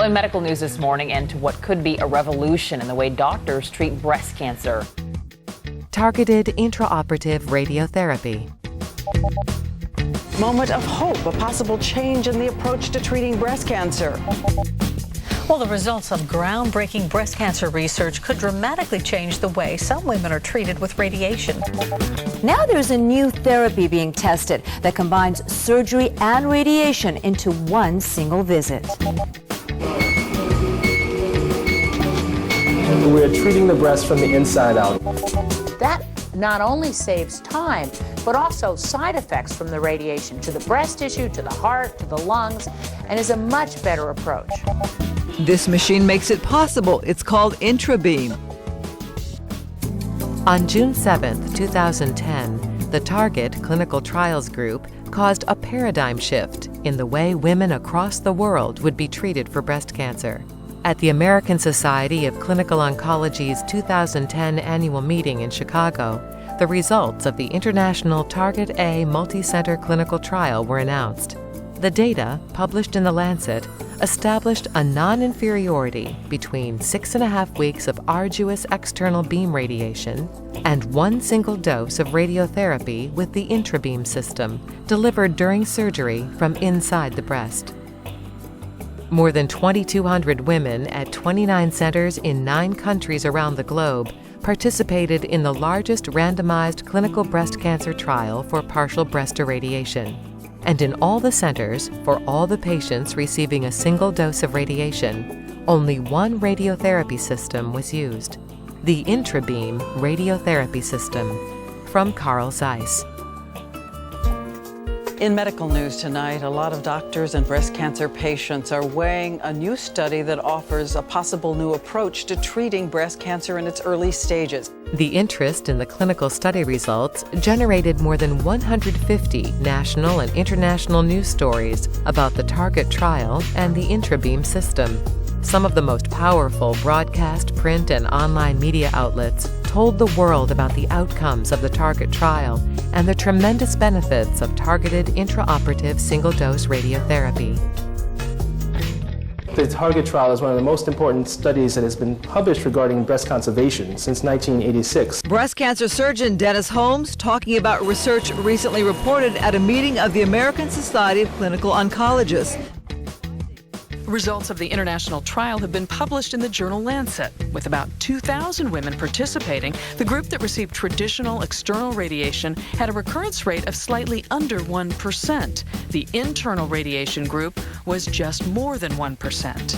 in medical news this morning, and to what could be a revolution in the way doctors treat breast cancer. Targeted intraoperative radiotherapy. Moment of hope, a possible change in the approach to treating breast cancer. Well, the results of groundbreaking breast cancer research could dramatically change the way some women are treated with radiation. Now there's a new therapy being tested that combines surgery and radiation into one single visit. We're treating the breast from the inside out. That not only saves time, but also side effects from the radiation to the breast tissue, to the heart, to the lungs, and is a much better approach. This machine makes it possible. It's called Intrabeam. On June 7, 2010, the Target Clinical Trials Group caused a paradigm shift in the way women across the world would be treated for breast cancer. At the American Society of Clinical Oncology's 2010 annual meeting in Chicago, the results of the International Target A multi-center clinical trial were announced. The data, published in The Lancet, established a non-inferiority between 6.5 weeks of arduous external beam radiation and one single dose of radiotherapy with the Intrabeam system, delivered during surgery from inside the breast. More than 2,200 women at 29 centers in 9 countries around the globe participated in the largest randomized clinical breast cancer trial for partial breast irradiation. And in all the centers, for all the patients receiving a single dose of radiation, only one radiotherapy system was used: the Intrabeam radiotherapy system. From Carl Zeiss. In medical news tonight, a lot of doctors and breast cancer patients are weighing a new study that offers a possible new approach to treating breast cancer in its early stages. The interest in the clinical study results generated more than 150 national and international news stories about the Target trial and the Intrabeam system. Some of the most powerful broadcast, print, and online media outlets told the world about the outcomes of the Target trial and the tremendous benefits of targeted intraoperative single-dose radiotherapy. The Target trial is one of the most important studies that has been published regarding breast conservation since 1986. Breast cancer surgeon Dennis Holmes talking about research recently reported at a meeting of the American Society of Clinical Oncologists. Results of the international trial have been published in the journal Lancet. With about 2,000 women participating, the group that received traditional external radiation had a recurrence rate of slightly under 1%. The internal radiation group was just more than 1%.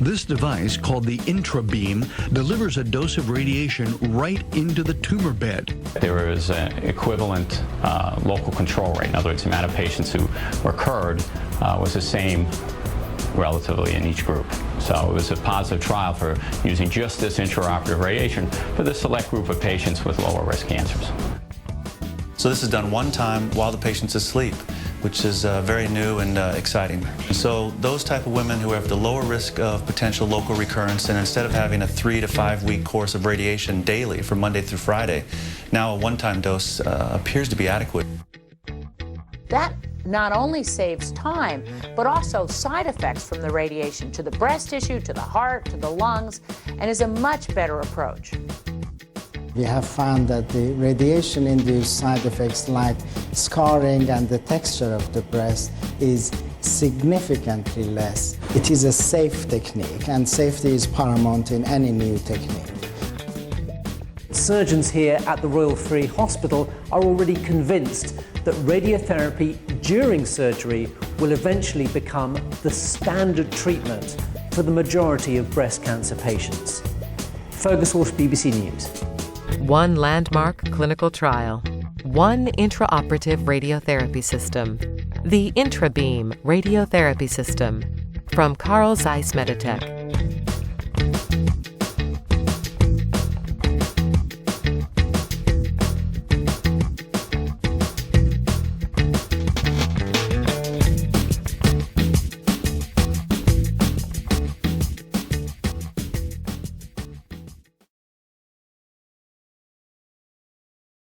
This device, called the Intrabeam, delivers a dose of radiation right into the tumor bed. There is an equivalent local control rate. In other words, the amount of patients who recurred was the same relatively in each group. So it was a positive trial for using just this intraoperative radiation for the select group of patients with lower risk cancers. So this is done one time while the patient's asleep, which is very new and exciting. So those type of women who have the lower risk of potential local recurrence, and instead of having a 3 to 5 week course of radiation daily from Monday through Friday, now a one-time dose appears to be adequate. That not only saves time, but also side effects from the radiation to the breast tissue, to the heart, to the lungs, and is a much better approach. We have found that the radiation-induced side effects like scarring and the texture of the breast is significantly less. It is a safe technique, and safety is paramount in any new technique. Surgeons here at the Royal Free Hospital are already convinced that radiotherapy during surgery will eventually become the standard treatment for the majority of breast cancer patients. Fergus Walsh, BBC News. One landmark clinical trial. One intraoperative radiotherapy system. The Intrabeam radiotherapy system. From Carl Zeiss Meditech.